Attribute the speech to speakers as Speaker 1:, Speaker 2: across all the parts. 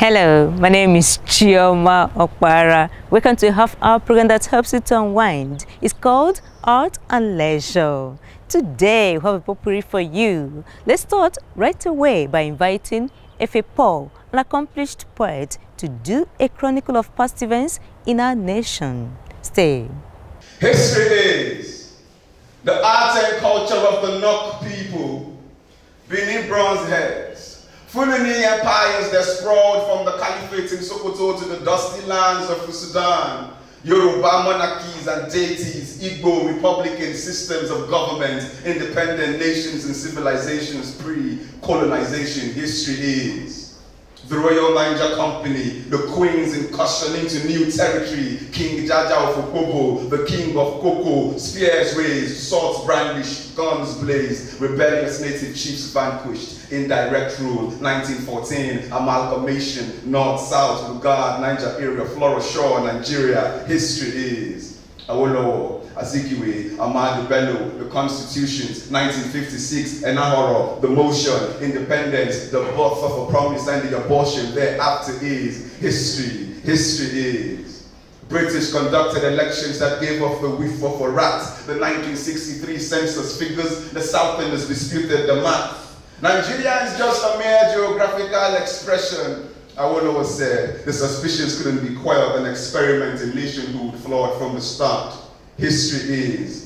Speaker 1: Hello, my name is Chioma Okpara. Welcome to a half-hour program that helps you to unwind. It's called Art and Leisure. Today, we have a potpourri for you. Let's start right away by inviting Efe Paul, an accomplished poet, to do a chronicle of past events in our nation. Stay.
Speaker 2: History is the art and culture of the Nok people, beneath bronze heads. Fulani empires that sprawled from the caliphate in Sokoto to the dusty lands of Sudan, Yoruba monarchies and deities, Igbo republican systems of government, independent nations and civilizations pre-colonization. History is the Royal Niger Company, the queens incursion into new territory, King Jaja of Opobo, the king of Koko, spears raised, swords brandished, guns blazed, rebellious native chiefs vanquished, indirect rule, 1914, amalgamation, north-south, Lugard, Niger area, Flora Shore, Nigeria. History is Awolowo, Azikiwe, Ahmadu Bello, the Constitutions, 1956, Enahoro, the motion, independence, the birth of a promise and the abortion thereafter is history. History is British conducted elections that gave off the whiff of a rat, the 1963 census figures, the Southerners disputed the math. Nigeria is just a mere geographical expression. Awolowo said the suspicions couldn't be quelled, an experiment in nationhood flawed from the start. History is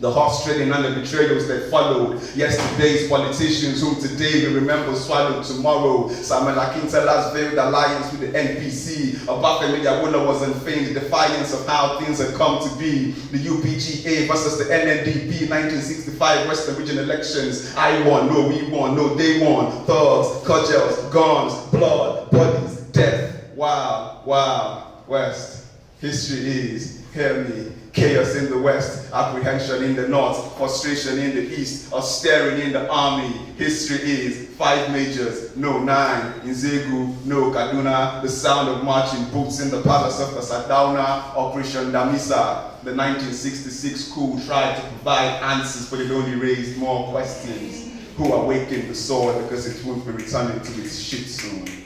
Speaker 2: the horse trading and the betrayals that followed. Yesterday's politicians whom today we remember swallowed tomorrow. Samuel Akintela's veiled alliance with the NPC. Obafemi Awolowo was in feigned defiance of how things had come to be. The UPGA versus the NNDP, 1965 Western Region elections. I won, no we won, no they won. Thugs, cudgels, guns, blood, bodies, death. Wow, wow, West. History is, hear me, chaos in the west, apprehension in the north, frustration in the east, austerity in the army. History is 5 majors, no 9, in Zegu, no Kaduna, the sound of marching boots in the palace of the Sadauna, Operation Damisa. The 1966 coup tried to provide answers, but it only raised more questions. Who awakened the sword because it won't be returning to its ship soon?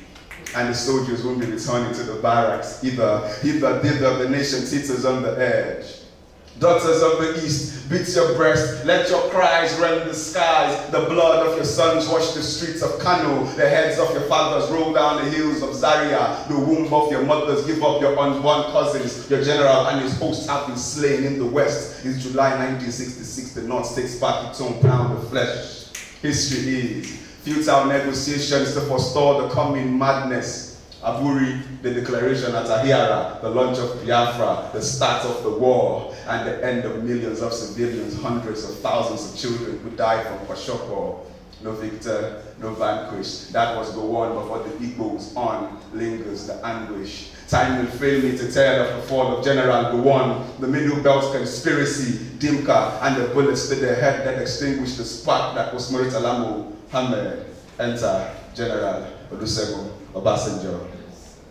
Speaker 2: And the soldiers won't be returning to the barracks either. The nation teeters on the edge. Daughters of the East, beat your breast, let your cries rend the skies. The blood of your sons wash the streets of Kano. The heads of your fathers roll down the hills of Zaria. The womb of your mothers give up your unborn cousins. Your general and his hosts have been slain in the West. It's July 1966, the North takes back its own pound of flesh. History is futile negotiations to forestall the coming madness. Aburi, the declaration at Ahira, the launch of Biafra, the start of the war, and the end of millions of civilians, hundreds of thousands of children who died from Kwashoko. No victor, no vanquished. That was the one, but what the Igbos on lingers the anguish. Time will fail me to tell of the fall of General Gowon, the Middle Belt conspiracy, Dimka, and the bullets to the head that extinguished the spark that was Murtalamo Hamed. Enter General Olusegun Obasanjo.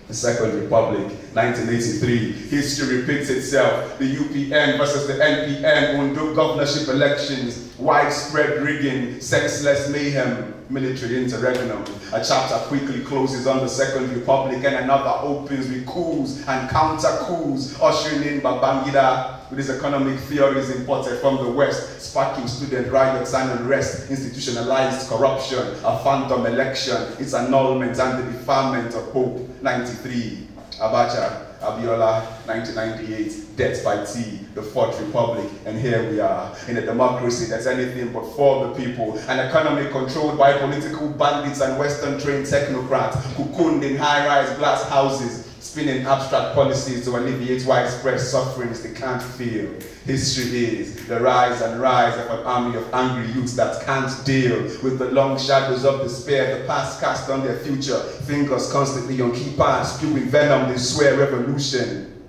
Speaker 2: The Second Republic, 1983. History repeats itself. The UPN versus the NPN, Ondo governorship elections, widespread rigging, senseless mayhem, military interregnum. A chapter quickly closes on the Second Republic and another opens with coups and counter-coups, ushering in Babangida with his economic theories imported from the West, sparking student riots and unrest, institutionalized corruption, a phantom election, its annulment and the deferment of hope. 93, Abacha, Abiola, 1998, death by tea, the Fourth Republic, and here we are, in a democracy that's anything but for the people, an economy controlled by political bandits and Western-trained technocrats, cocooned in high-rise glass houses, spinning abstract policies to alleviate widespread sufferings they can't feel. History is the rise and rise of an army of angry youths that can't deal with the long shadows of despair the past cast on their future. Fingers constantly on keypads, spewing venom, they swear revolution.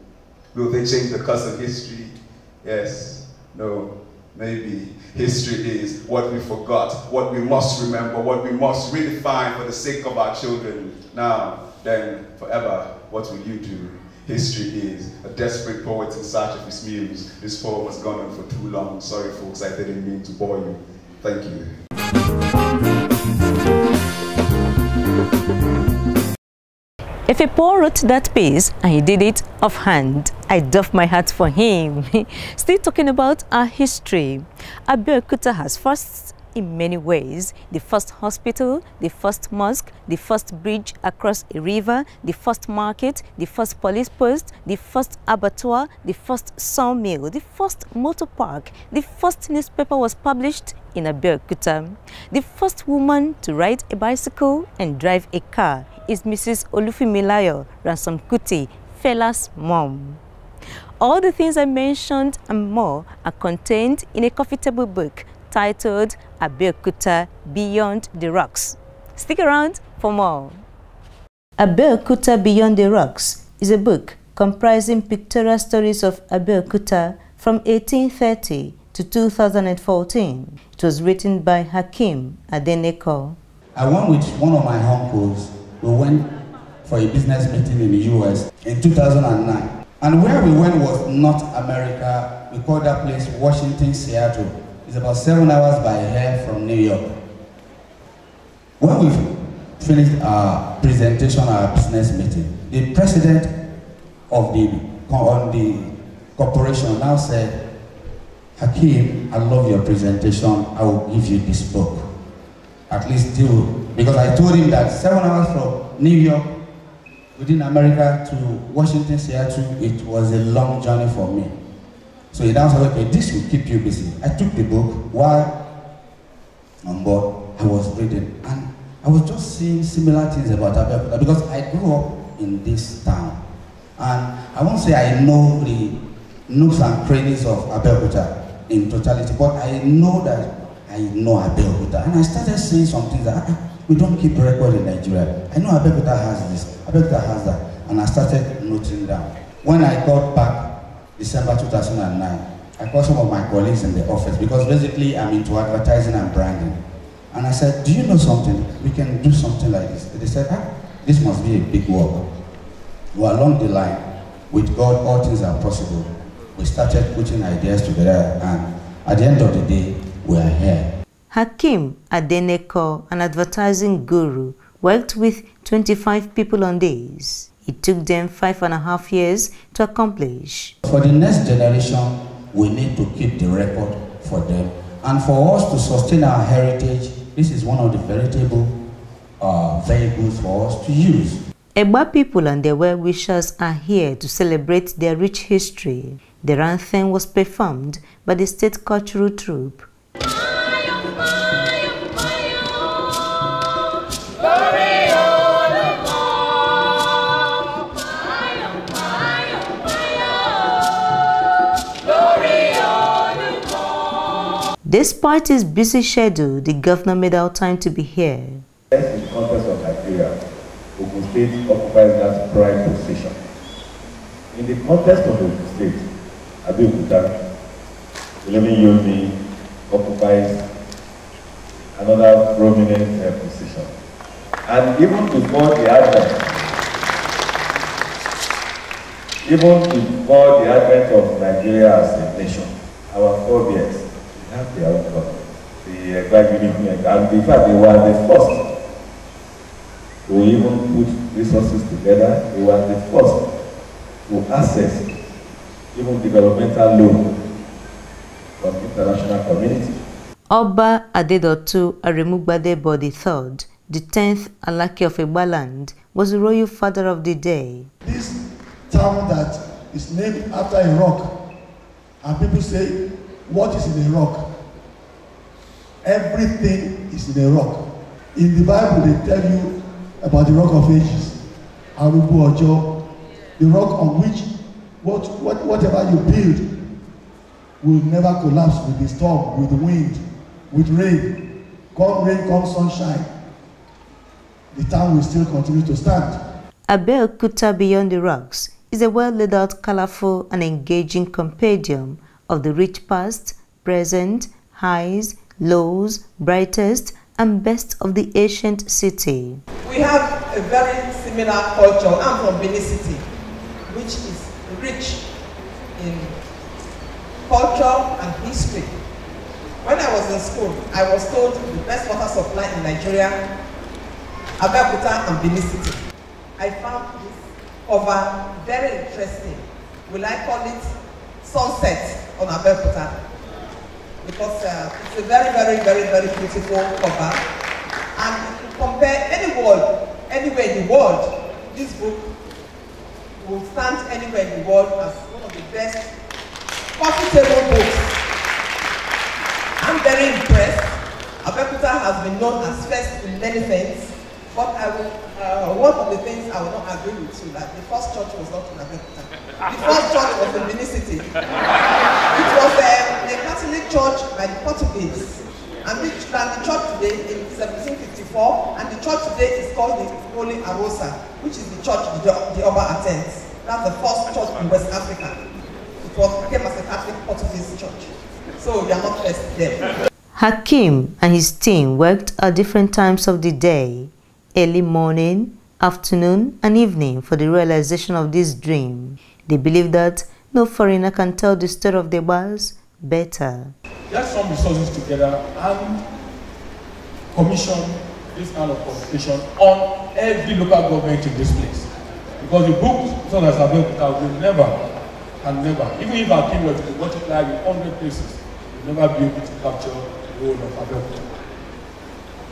Speaker 2: Will they change the course of history? Yes, no, maybe. History is what we forgot, what we must remember, what we must redefine for the sake of our children. Now, then, forever, what will you do? History is a desperate poet in search of his muse. This poem has gone on for too long. Sorry, folks, I didn't mean to bore you. Thank you.
Speaker 1: Efe Paul wrote that piece and he did it offhand. I doff my hat for him. Still talking about our history. Abeokuta has firsts in many ways. The first hospital, the first mosque, the first bridge across a river, the first market, the first police post, the first abattoir, the first sawmill, the first motor park, the first newspaper was published in Abeokuta. The first woman to ride a bicycle and drive a car is Mrs. Olufimilayo Ransom Kuti, Fela's mom. All the things I mentioned and more are contained in a coffee table book titled Abeokuta Beyond the Rocks. Stick around for more. Abeokuta Beyond the Rocks is a book comprising pictorial stories of Abeokuta from 1830 to 2014. It was written by Hakeem Adeneko.
Speaker 3: I went with one of my uncles. We went for a business meeting in the US in 2009. And where we went was North America. We called that place Washington, Seattle. It's about 7 hours by air from New York. When we finished our presentation, our business meeting, the president of the corporation now said, Hakeem, I love your presentation. I will give you this book. At least do. Because I told him that 7 hours from New York, within America to Washington, Seattle, it was a long journey for me. So he now said, okay, this will keep you busy. I took the book while on board, I was reading, and I was just seeing similar things about Abeokuta because I grew up in this town. And I won't say I know the nooks and crannies of Abeokuta in totality, but I know that I know Abeokuta. And I started seeing some things that we don't keep record in Nigeria. I know Abeokuta has this, Abeokuta has that. And I started noting down. When I got back, December 2009, I called some of my colleagues in the office because basically I'm into advertising and branding. And I said, do you know something? We can do something like this. They said, this must be a big work. Well, along the line, with God, all things are possible. We started putting ideas together, and at the end of the day, we are here.
Speaker 1: Hakeem Adeneko, an advertising guru, worked with 25 people on this. It took them 5.5 years to accomplish.
Speaker 3: For the next generation, we need to keep the record for them. And for us to sustain our heritage, this is one of the veritable vehicles for us to use.
Speaker 1: Egba people and their well-wishers are here to celebrate their rich history. Their anthem was performed by the state cultural troupe. Despite his busy schedule, the governor made out time to be here.
Speaker 4: In the context of Nigeria, Ogun State occupies that prime position. In the context of Ogun State, Abeokuta, Yomi occupies another prominent position. And even before the advent of Nigeria as a nation, our forebears have their own government. The and in fact they were the first to even put resources together. They were the first to access even developmental loan from international community.
Speaker 1: Oba Adedotu Aremugbadebo III, the 10th Alaki of Egbaland, was the royal father of the day.
Speaker 5: This town that is named after a rock, and people say, what is in a rock? Everything is in a rock. In the Bible, they tell you about the rock of ages, Arubu Ojo, the rock on which whatever you build will never collapse with the storm, with the wind, with rain. Come rain, come sunshine. The town will still continue to stand.
Speaker 1: Abeokuta Beyond the Rocks is a well laid out, colorful and engaging compendium of the rich past, present, highs, lows, brightest and best of the ancient city.
Speaker 6: We have a very similar culture. I'm from Benin City, which is rich in culture and history. When I was in school, I was told the best water supply in Nigeria, Abeokuta and Benin City. I found this cover very interesting. Will I call it Sunset on Abeokuta? Because it's a very, very, very, very beautiful cover. And if you compare anywhere in the world, this book will stand anywhere in the world as one of the best coffee table books. I'm very impressed. Abeokuta has been known as first in many things, but I will, one of the things I will not agree with you, that the first church was not in Abeokuta. The first church was in Benin City. It was a Catholic church by the Portuguese. And the church today in 1754, and the church today is called the Holy Arosa, which is the church the Oba attends. That's the first church in West Africa. It became as a Catholic Portuguese church. So we are not first there.
Speaker 1: Hakim and his team worked at different times of the day, early morning, afternoon, and evening for the realization of this dream. They believe that no foreigner can tell the story of the bars better.
Speaker 7: Get some resources together and commission this kind of publication on every local government in this place. Because the book, so as Abeokuta, will never, even if our team were to multiply in 100 places, will never be able to capture the whole of Abeokuta.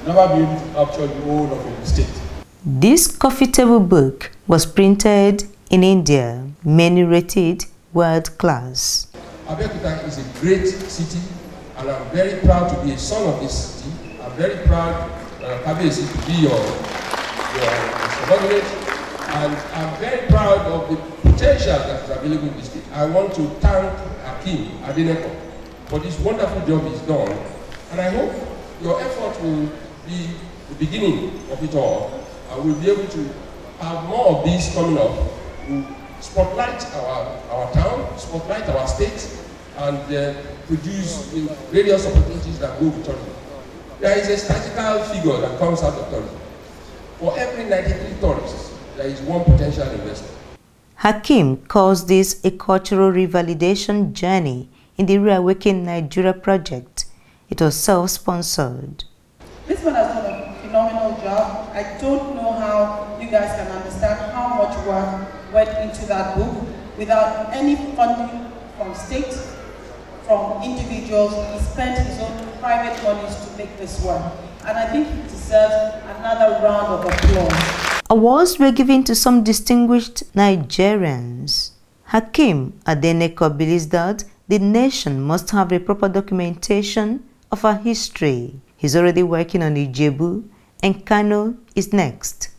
Speaker 7: Never be able to capture the whole of a state.
Speaker 1: This coffee table book was printed in India. Many rated world class.
Speaker 8: Abeokuta is a great city, and I'm very proud to be a son of this city. I'm very proud, Kabesi, to be your subordinate, and I'm very proud of the potential that is available in this state. I want to thank Hakim Adeneko for this wonderful job he's done, and I hope your effort will be the beginning of it all, and we'll be able to have more of these coming up. We'll spotlight our town, spotlight our state, and produce various opportunities that go with tourism. There is a statistical figure that comes out of tourism. For every 93 tourists, there is one potential investor.
Speaker 1: Hakim calls this a cultural revalidation journey in the Reawaken Nigeria project. It was self-sponsored.
Speaker 9: This one has done a phenomenal job. I don't know how you guys can understand how much work went into that book without any funding from state, from individuals. He spent his own private monies to make this work. And I think he deserves another round of applause.
Speaker 1: Awards were given to some distinguished Nigerians. Hakim Adeneko believes that the nation must have a proper documentation of our history. He's already working on Ijebu, and Kano is next.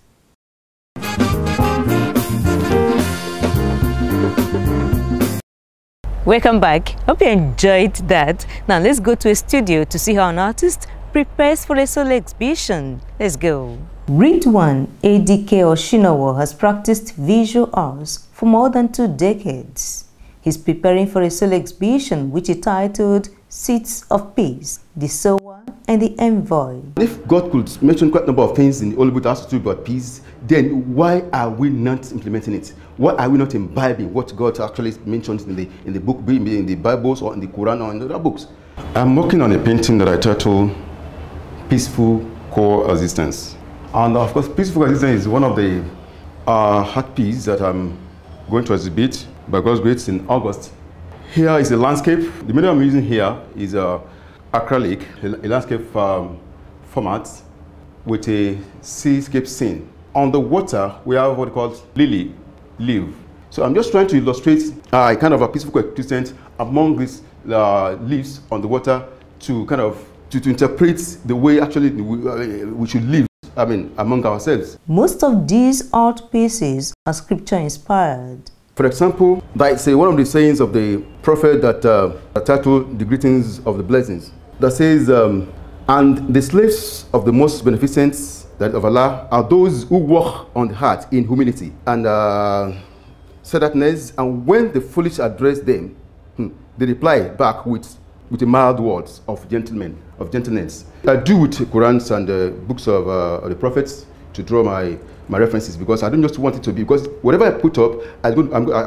Speaker 1: Welcome back. Hope you enjoyed that. Now let's go to a studio to see how an artist prepares for a solo exhibition. Let's go. Ridwan ADK Oshinowo has practiced visual arts for more than 2 decades. He's preparing for a solo exhibition which he titled Seeds of Peace, the Sower and the Envoy.
Speaker 10: If God could mention quite a number of things in the Holy Book that has to do about peace, then why are we not implementing it? Why are we not imbibing what God actually mentions in the book, in the Bibles or in the Quran or in other books?
Speaker 2: I'm working on a painting that I titled Peaceful Coexistence. And of course, Peaceful Coexistence is one of the art pieces that I'm going to exhibit by God's grace in August. Here is a landscape. The medium I'm using here is acrylic, a landscape format with a seascape scene. On the water, we have what we call lily leaf. So I'm just trying to illustrate a kind of a peaceful coexistence among these leaves on the water to kind of to interpret the way actually we should live, among ourselves.
Speaker 1: Most of these art pieces are scripture inspired.
Speaker 2: For example, that's one of the sayings of the prophet that titled The Greetings of the Blessings, that says, and the slaves of the most beneficent that of Allah are those who walk on the heart in humility and steadfastness, and when the foolish address them, they reply back with the mild words of gentleness. I do with Qurans and books of the prophets
Speaker 10: to draw my references, because I don't just want it to be, because whatever I put up, I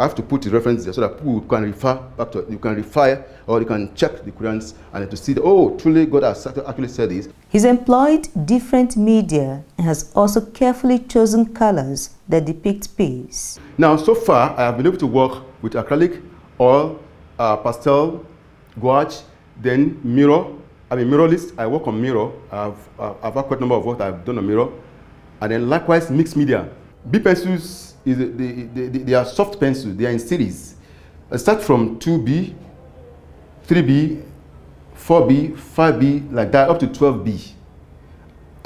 Speaker 10: have to put the reference there so that people can refer back to it. You can refer, or you can check the Qurans and to see that, oh, truly God has actually said this.
Speaker 1: He's employed different media and has also carefully chosen colors that depict peace.
Speaker 10: Now, so far, I have been able to work with acrylic, oil, pastel, gouache, then mirror. I'm a muralist. I work on mirror. I've had quite a number of work I've done on mirror. And then likewise, mixed media. B pencils, they are soft pencils. They are in series. I start from 2B, 3B, 4B, 5B, like that, up to 12B.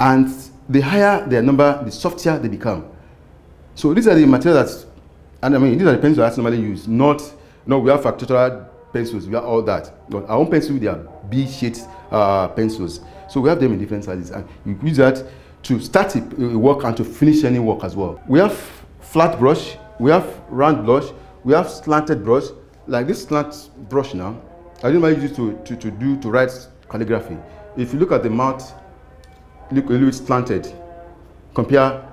Speaker 10: And the higher their number, the softer they become. So these are the materials that, and I mean, these are the pencils I normally use. Not, no, we have factorial pencils, we have all that. But our own pencils, they are B-shaped pencils. So we have them in different sizes. And you use that to start a work and to finish any work as well. We have flat brush, we have round brush, we have slanted brush. Like this slant brush now, I normally use to write calligraphy. If you look at the mouth, look a little bit slanted compared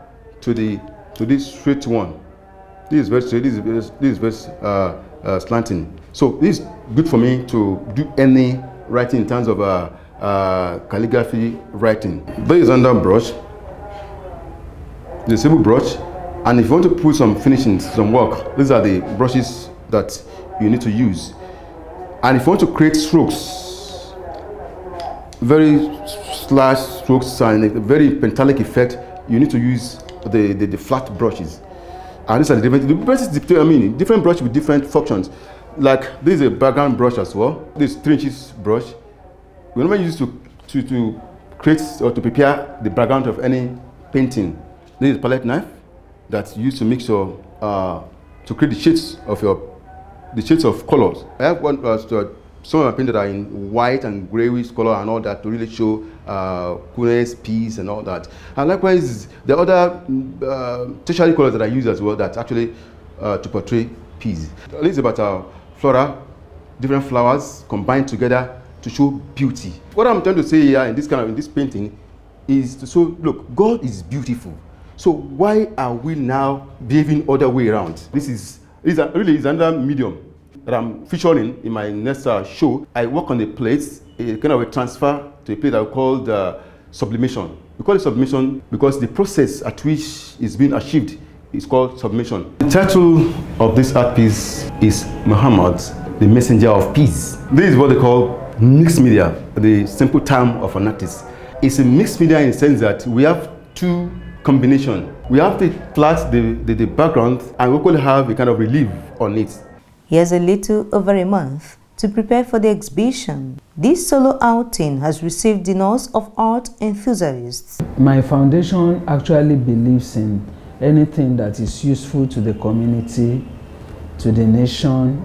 Speaker 10: to this straight one. This is very straight. This is very slanting. So this is good for me to do any writing in terms of calligraphy writing. There is under brush, the simple brush, and if you want to put some finishing, some work, these are the brushes that you need to use. And if you want to create strokes, very slash strokes and a very pentalic effect, you need to use the flat brushes. And these are the brushes, I mean, different brush with different functions. Like this is a background brush as well. This 3 inches brush. We normally use to create or to prepare the background of any painting. This is a palette knife that's used to mix your to create the shades of colors. I have one some of my paintings are in white and grayish color and all that to really show coolness, peace, and all that. And likewise, the other tertiary colors that I use as well that actually to portray peace. This is about flora, different flowers combined together to show beauty. What I'm trying to say here in this painting is to show, look, God is beautiful. So why are we now behaving other way around? This is another medium that I'm featuring in my next show. I work on a plate, a kind of a transfer to a plate that we call sublimation. We call it sublimation because the process at which it's being achieved is called sublimation. The title of this art piece is Muhammad, the Messenger of Peace. This is what they call mixed media, the simple term of an artist. It's a mixed media in the sense that we have two combinations. We have the flat, the background, and we also have a kind of relief on it.
Speaker 1: He has a little over a month to prepare for the exhibition. This solo outing has received the nods of art enthusiasts.
Speaker 11: My foundation actually believes in anything that is useful to the community, to the nation,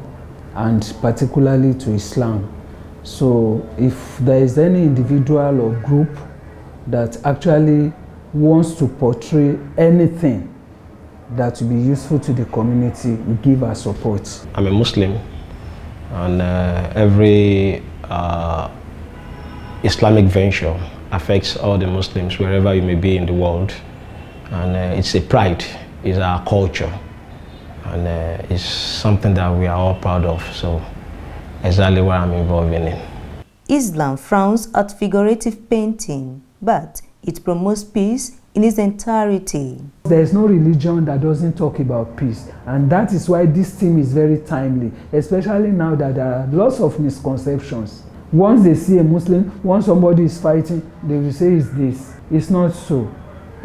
Speaker 11: and particularly to Islam. So if there is any individual or group that actually wants to portray anything that will be useful to the community, we give our support.
Speaker 12: I'm a Muslim, and every Islamic venture affects all the Muslims wherever you may be in the world. And it's a pride, it's our culture, and it's something that we are all proud of. So exactly what I'm involved in.
Speaker 1: Islam frowns at figurative painting, but it promotes peace in its entirety.
Speaker 11: There is no religion that doesn't talk about peace, and that is why this theme is very timely, especially now that there are lots of misconceptions. Once they see a Muslim, once somebody is fighting, they will say it's this. It's not so.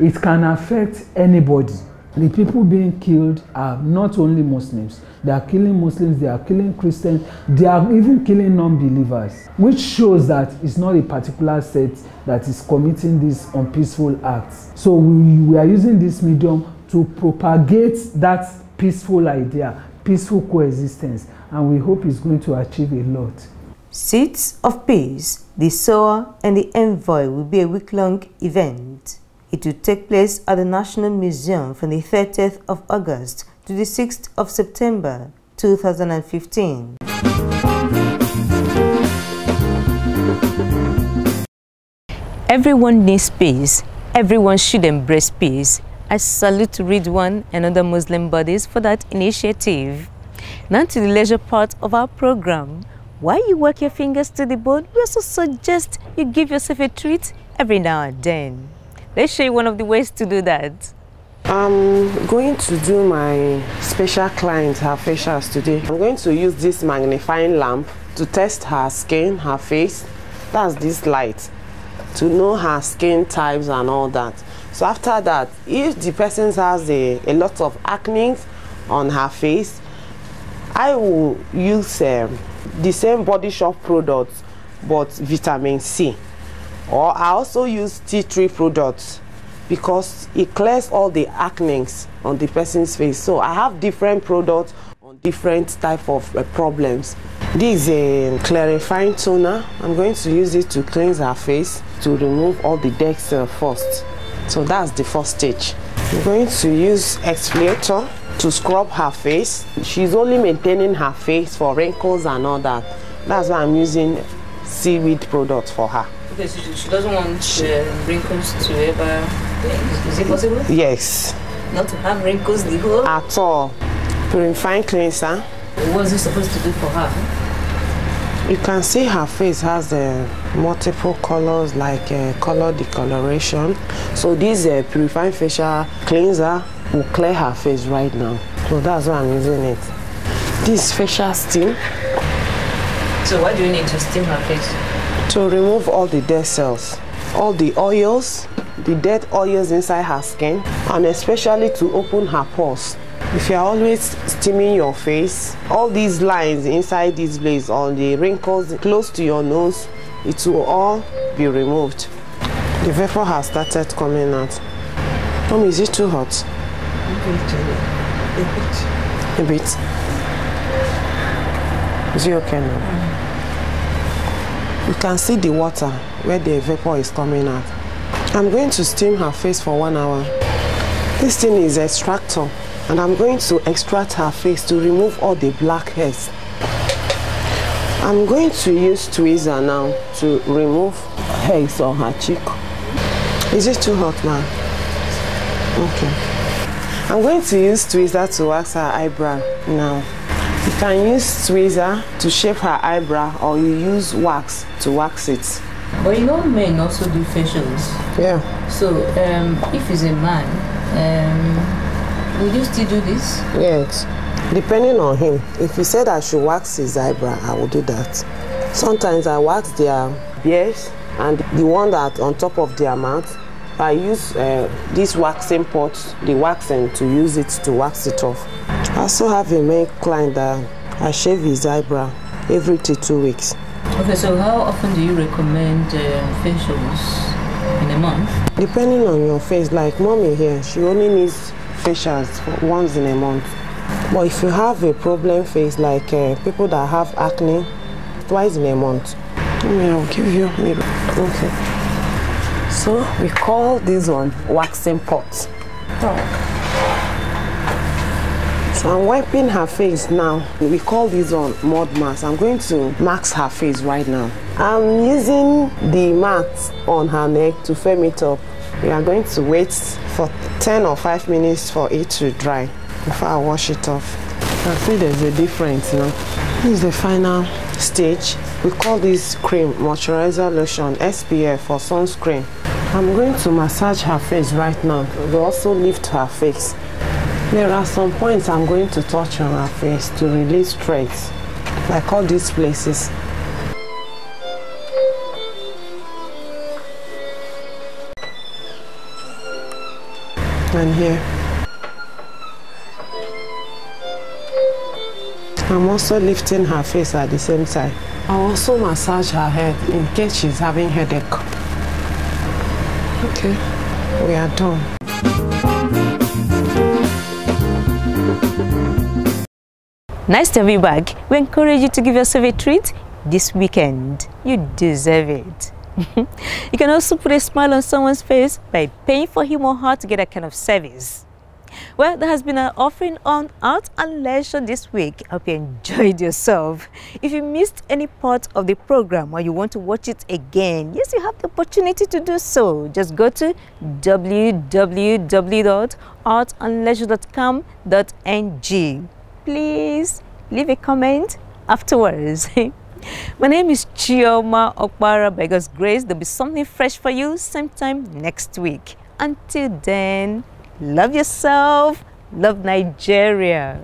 Speaker 11: It can affect anybody. The people being killed are not only Muslims. They are killing Muslims, they are killing Christians, they are even killing non-believers, which shows that it's not a particular set that is committing these unpeaceful acts. So we are using this medium to propagate that peaceful idea, peaceful coexistence, and we hope it's going to achieve a lot.
Speaker 1: Seeds of Peace, the Sower and the Envoy will be a week-long event. It will take place at the National Museum from the 30th of August to the 6th of September 2015. Everyone needs peace, Everyone should embrace peace. I salute Ridwan and other Muslim bodies for that initiative. Now to the leisure part of our program. While you work your fingers to the bone, we also suggest you give yourself a treat every now and then. Let's show you one of the ways to do that.
Speaker 13: I'm going to do my special client, her facials today. I'm going to use this magnifying lamp to test her skin, her face. That's this light, to know her skin types and all that. So after that, if the person has a lot of acne on her face, I will use the same Body Shop products but vitamin C. Or I also use tea tree products because it clears all the acne on the person's face. So I have different products on different type of problems. This is a clarifying toner. I'm going to use it to cleanse her face, to remove all the dead cells first. So that's the first stage. I'm going to use exfoliator to scrub her face. She's only maintaining her face for wrinkles and all that. That's why I'm using seaweed products for her.
Speaker 1: Okay, so she doesn't want wrinkles to ever... Is it possible?
Speaker 13: Yes.
Speaker 1: Not to have wrinkles the whole?
Speaker 13: At all. Purifying cleanser.
Speaker 1: What is it supposed to do for her?
Speaker 13: You can see her face has multiple colors, like color decoloration. So this purifying facial cleanser will clear her face right now. So that's why I'm using it. This facial steam.
Speaker 1: So why do you need to steam her face? To
Speaker 13: remove all the dead cells, all the oils, the dead oils inside her skin, and especially to open her pores. If you're always steaming your face, all these lines inside this place, all the wrinkles close to your nose, it will all be removed. The vapor has started coming out. Mom, is it too hot? A bit. Is it okay now? You can see the water where the vapor is coming out. I'm going to steam her face for 1 hour. This thing is extractor, and I'm going to extract her face to remove all the black hairs. I'm going to use tweezer now to remove hairs on her cheek. Is it too hot, man? Okay. I'm going to use tweezer to wax her eyebrow now. You can use tweezer to shape her eyebrow, or you use wax to wax it.
Speaker 1: But you know, men also do facials.
Speaker 13: Yeah.
Speaker 1: So if he's a man, would you still do this?
Speaker 13: Yes. Depending on him. If he said I should wax his eyebrow, I will do that. Sometimes I wax their beards and the one that on top of their mouth. I use this waxing pot, the waxing, to use it to wax it off. I also have a male client that I shave his eyebrow every 2 weeks.
Speaker 1: Okay, so how often do you recommend facials in a month?
Speaker 13: Depending on your face, like mommy here, she only needs facials once in a month. But if you have a problem face, like people that have acne, twice in a month. I'll give you mirror. Okay. So we call this one waxing pot. So I'm wiping her face now. We call this one mud mask. I'm going to mask her face right now. I'm using the mat on her neck to firm it up. We are going to wait for 10 or 5 minutes for it to dry before I wash it off. I see there's a difference now. This is the final stage. We call this cream moisturizer lotion, SPF for sunscreen. I'm going to massage her face right now. We also lift her face. There are some points I'm going to touch on her face to release stress, like all these places. And here. I'm also lifting her face at the same time. I'll also massage her head in case she's having headache. Okay, we are done.
Speaker 1: Nice to have you back. We encourage you to give yourself a treat this weekend. You deserve it. You can also put a smile on someone's face by paying for him or her to get that kind of service. Well, there has been an offering on Art and Leisure this week. I hope you enjoyed yourself. If you missed any part of the program or you want to watch it again, yes, you have the opportunity to do so. Just go to www.artandleisure.com.ng. Please leave a comment afterwards. My name is Chioma Okpara. By God's grace, there'll be something fresh for you same time next week. Until then, love yourself, love Nigeria.